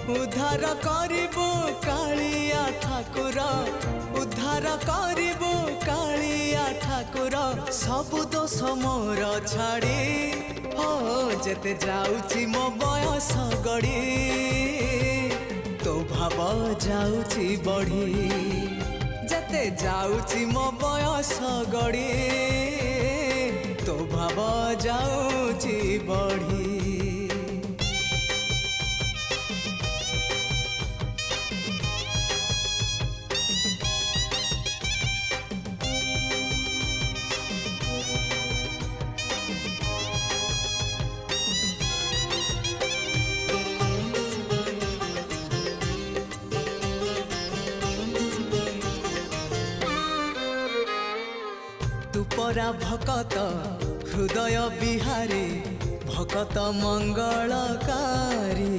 उद्धार करिबो कालिया ठाकुर उद्धार करिबो कालिया ठाकुर सबु दोष मोर छाड़ी हो जेते जाउची मो बयस गड़ी तो भाव जाउची बढ़ी जेते जाउची मो बयस गड़ी तो भाव जाउची बढ़ी। तू परा भकत हृदय बिहारी भकत मंगलकारी